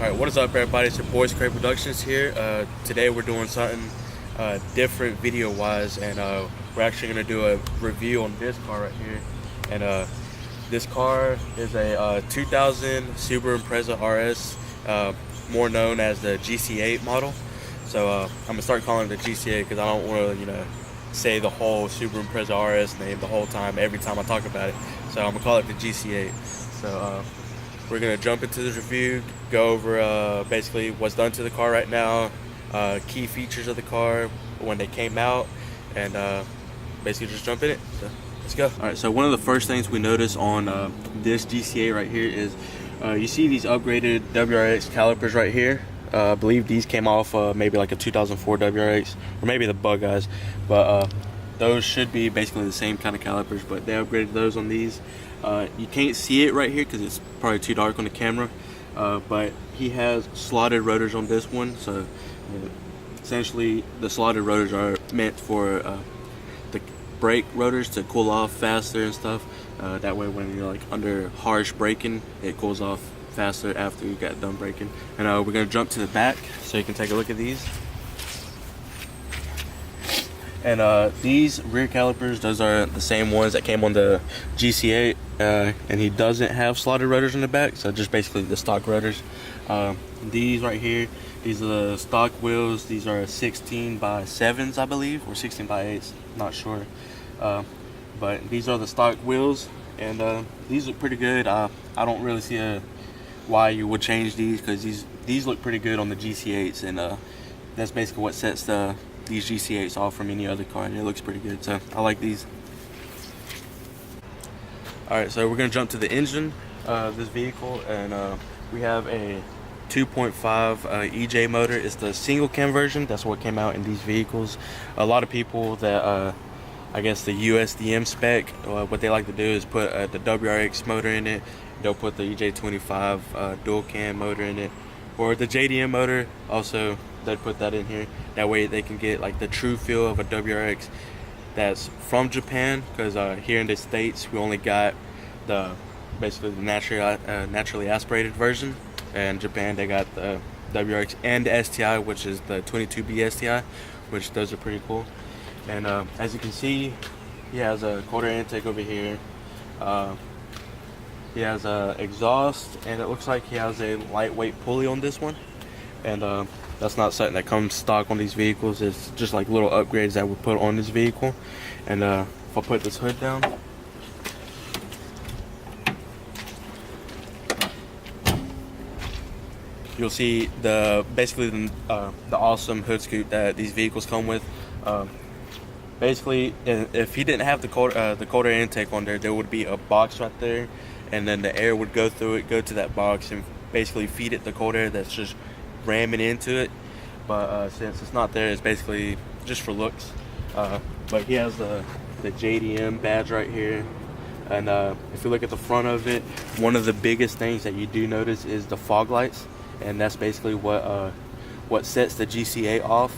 Alright, what is up everybody? It's your boy ScrapeProductions here. Today we're doing something different video wise, and we're actually going to do a review on this car right here. And this car is a 2000 Subaru Impreza RS, more known as the GC8 model. So I'm going to start calling it the GC8 because I don't want to, say the whole Subaru Impreza RS name the whole time, every time I talk about it. So I'm going to call it the GC8. So we're going to jump into this review, go over basically what's done to the car right now, key features of the car when they came out, and basically just jump in it. So let's go. Alright, so one of the first things we notice on this GC8 right here is you see these upgraded Wrx calipers right here. I believe these came off maybe like a 2004 Wrx, or maybe the Bug Eyes, but those should be basically the same kind of calipers, but they upgraded those on these. You can't see it right here because it's probably too dark on the camera, but he has slotted rotors on this one. So essentially the slotted rotors are meant for the brake rotors to cool off faster and stuff. That way when you're like under harsh braking, it cools off faster after you got done braking. And we're going to jump to the back so you can take a look at these. And these rear calipers, those are the same ones that came on the GC8, and he doesn't have slotted rotors in the back, so just basically the stock rotors. These right here, these are the stock wheels. These are 16x7s, I believe, or 16x8s, not sure. But these are the stock wheels, and these look pretty good. I don't really see why you would change these, because these look pretty good on the GC8s, and that's basically what sets these GC8s off from any other car, and it looks pretty good, so I like these. Alright, so we're going to jump to the engine of this vehicle, and we have a 2.5 EJ motor. It's the single cam version. That's what came out in these vehicles. A lot of people that I guess the USDM spec, what they like to do is put the WRX motor in it. They'll put the EJ25 dual cam motor in it, or the JDM motor also. They'd put that in here. That way they can get like the true feel of a WRX that's from Japan, because here in the States we only got basically the naturally aspirated version, and Japan they got the WRX and the STI, which is the 22B STI, which those are pretty cool. And as you can see, he has a quarter intake over here. He has a exhaust, and it looks like he has a lightweight pulley on this one, and that's not something that comes stock on these vehicles. It's just like little upgrades that were put on this vehicle. And if I put this hood down, you'll see basically the awesome hood scoop that these vehicles come with. Basically, if he didn't have the quarter intake on there, there would be a box right there, and then the air would go through it, go to that box, and basically feed it the cold air that's just ramming into it. But since it's not there, it's basically just for looks. But he has the JDM badge right here, and if you look at the front of it, one of the biggest things that you do notice is the fog lights, and that's basically what sets the GC8 off.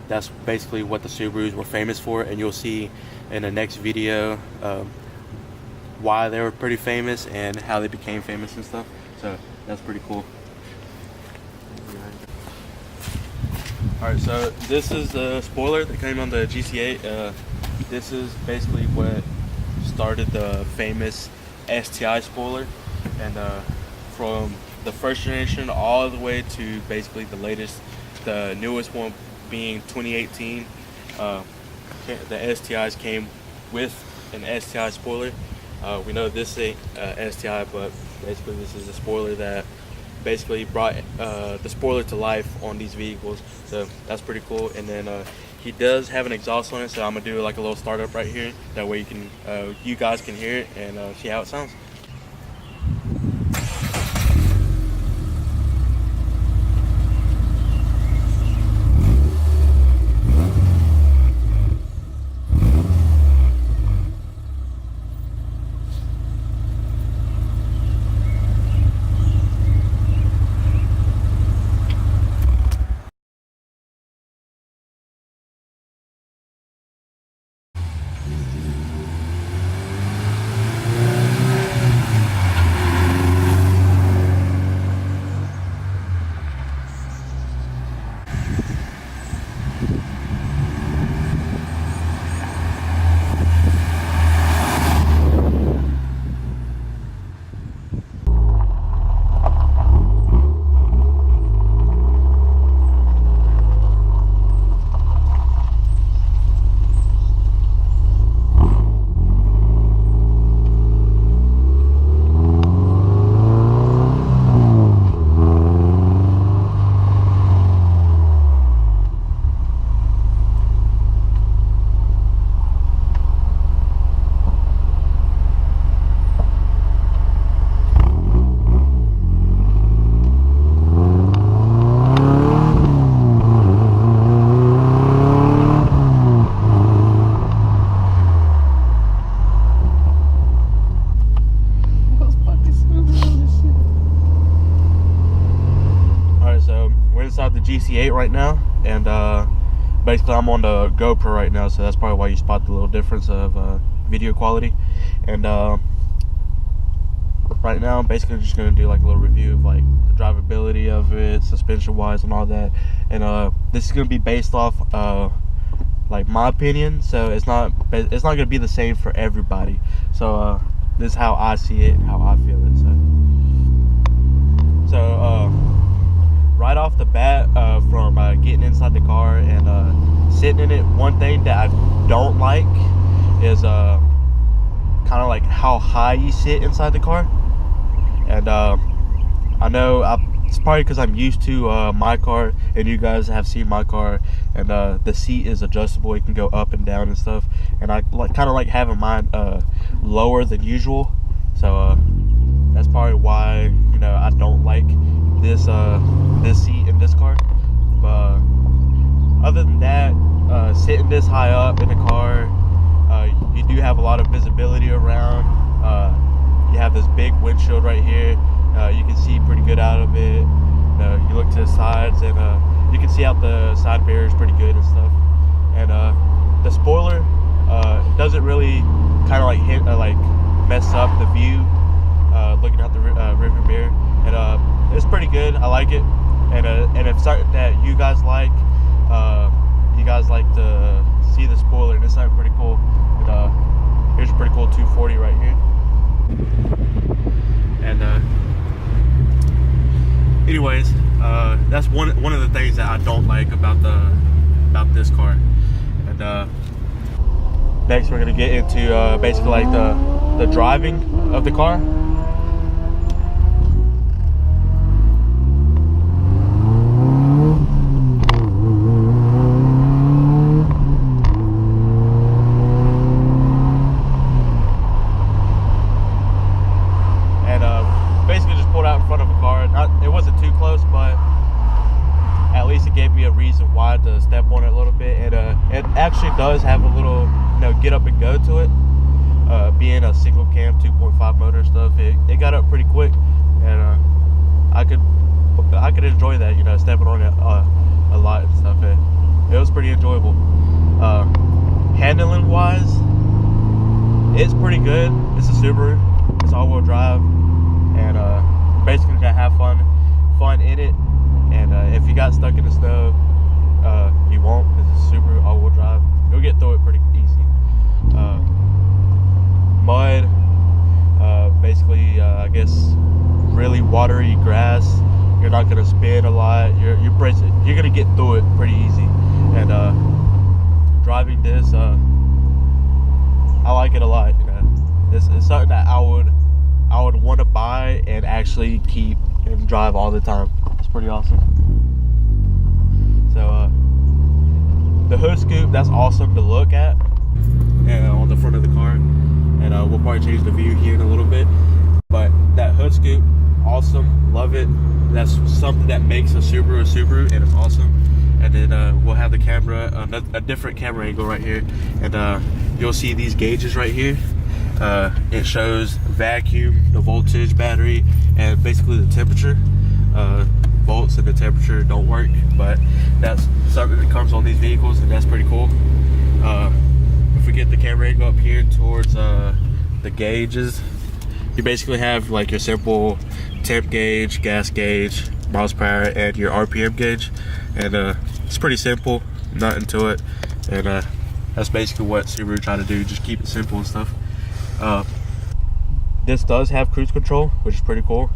That's basically what the Subarus were famous for, and you'll see in the next video why they were pretty famous and how they became famous and stuff. So that's pretty cool. Alright, so this is the spoiler that came on the GC8. This is basically what started the famous STI spoiler, and from the first generation all the way to basically the latest, the newest one being 2018, the STIs came with an STI spoiler. We know this ain't STI, but basically this is a spoiler that basically brought the spoiler to life on these vehicles, so that's pretty cool. And then he does have an exhaust on it, so I'm gonna do like a little startup right here. That way you guys can hear it and see how it sounds. GC8 right now, and basically I'm on the GoPro right now, so that's probably why you spot the little difference of video quality. And right now I'm basically just going to do like a little review of like the drivability of it, suspension wise and all that. And this is going to be based off like my opinion, so it's not going to be the same for everybody. So this is how I see it and how I feel it. So right off the bat, from getting inside the car and sitting in it, one thing that I don't like is kind of like how high you sit inside the car. And I know it's probably because I'm used to my car, and you guys have seen my car, and the seat is adjustable. It can go up and down and stuff, and I kind of like having mine lower than usual. So that's probably why, you know, I don't like this this seat in this car. But other than that, sitting this high up in the car, you do have a lot of visibility around. You have this big windshield right here. You can see pretty good out of it. You look to the sides, and you can see out the side barriers pretty good and stuff. And the spoiler doesn't really kind of like mess up the view looking out the rearview mirror. And it's pretty good. I like it. And if something that you guys like to see the spoiler, and it's something pretty cool. And here's a pretty cool 240 right here. And anyways, that's one of the things that I don't like about this car. And next we're gonna get into basically like the driving of the car. It wasn't too close, but at least it gave me a reason why to step on it a little bit. And it actually does have a little, you know, get up and go to it. Being a single cam 2.5 motor stuff, it got up pretty quick, and I could enjoy that, you know, stepping on it a lot and stuff. It was pretty enjoyable. Handling wise, it's pretty good. It's a Subaru. It's all-wheel drive, and basically gonna have fun in it. And if you got stuck in the snow, you won't, because it's Subaru all-wheel drive. You'll get through it pretty easy. Mud, basically I guess really watery grass, you're not gonna spin a lot. You're gonna get through it pretty easy. And driving this, I like it a lot. You know, it's something that I would want to buy and actually keep and drive all the time. It's pretty awesome. So the hood scoop, that's awesome to look at, and on the front of the car. And we'll probably change the view here in a little bit, but that hood scoop, awesome, love it. That's something that makes a Subaru, and it's awesome. And then we'll have the camera, a different camera angle right here, and you'll see these gauges right here. It shows vacuum, the voltage, battery, and basically the temperature. Volts and the temperature don't work, but that's something that comes on these vehicles, and that's pretty cool. If we get the camera angle up here towards the gauges, you basically have like your simple temp gauge, gas gauge, miles per hour, and your RPM gauge. And it's pretty simple, nothing to it. And that's basically what Subaru try to do, just keep it simple and stuff. This does have cruise control, which is pretty cool.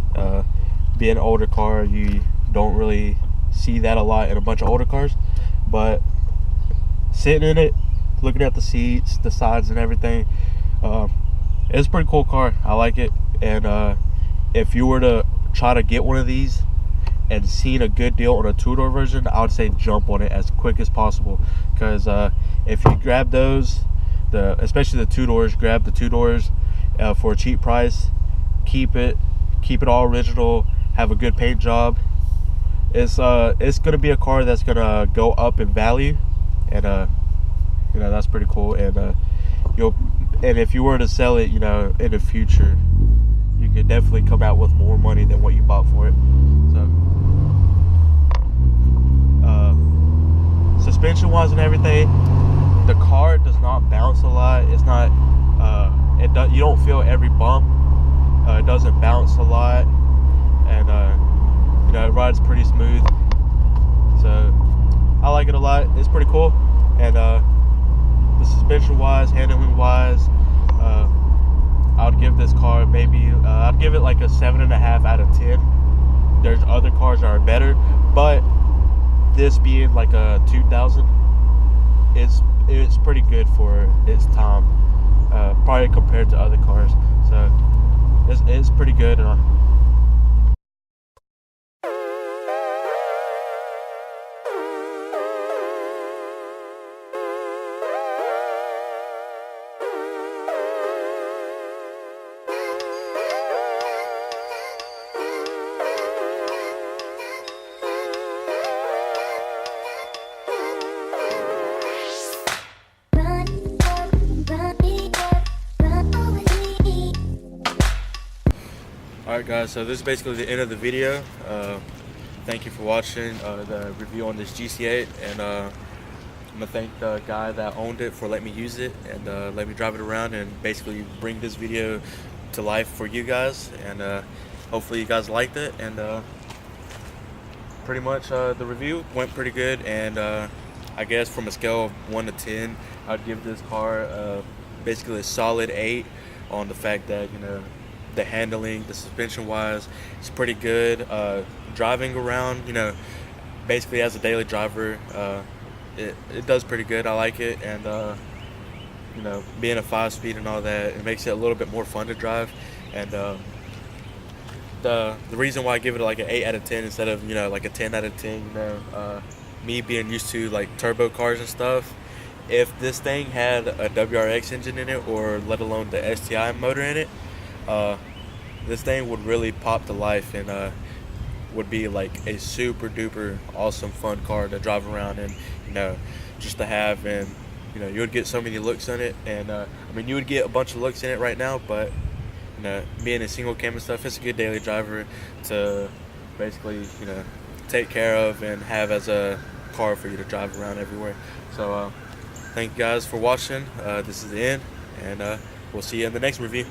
Being an older car, you don't really see that a lot in a bunch of older cars, but sitting in it, looking at the seats, the sides and everything, it's a pretty cool car. I like it. And if you were to try to get one of these and seen a good deal on a two-door version, I would say jump on it as quick as possible, because if you grab those, especially the two doors, grab the two doors for a cheap price, keep it all original, have a good paint job. It's gonna be a car that's gonna go up in value, and you know, that's pretty cool. And if you were to sell it, you know, in the future, you could definitely come out with more money than what you bought for it. So suspension wise and everything, the car does not bounce a lot. It's not you don't feel every bump. It doesn't bounce a lot, and you know, it rides pretty smooth. So I like it a lot. It's pretty cool. And the suspension wise, handling wise, I would give this car maybe I'd give it like a 7.5 out of 10. There's other cars that are better, but this being like a 2000, it's pretty good for its time, probably compared to other cars. So it's pretty good. Alright guys, so this is basically the end of the video. Thank you for watching the review on this GC8, and I'm going to thank the guy that owned it for letting me use it and let me drive it around and basically bring this video to life for you guys, and hopefully you guys liked it. And pretty much the review went pretty good, and I guess from a scale of 1 to 10, I'd give this car basically a solid 8 on the fact that, you know, the handling, the suspension wise, it's pretty good. Driving around, you know, basically as a daily driver, it does pretty good. I like it. And you know, being a 5-speed and all that, it makes it a little bit more fun to drive. And the reason why I give it like an 8 out of 10 instead of, you know, like a 10 out of 10, you know, me being used to like turbo cars and stuff, if this thing had a WRX engine in it, or let alone the STI motor in it, this thing would really pop to life, and would be like a super duper awesome fun car to drive around and, you know, just to have. And, you know, you would get so many looks on it, and I mean, you would get a bunch of looks in it right now, but, you know, being a single cam and stuff, it's a good daily driver to basically, you know, take care of and have as a car for you to drive around everywhere. So thank you guys for watching. This is the end, and we'll see you in the next review.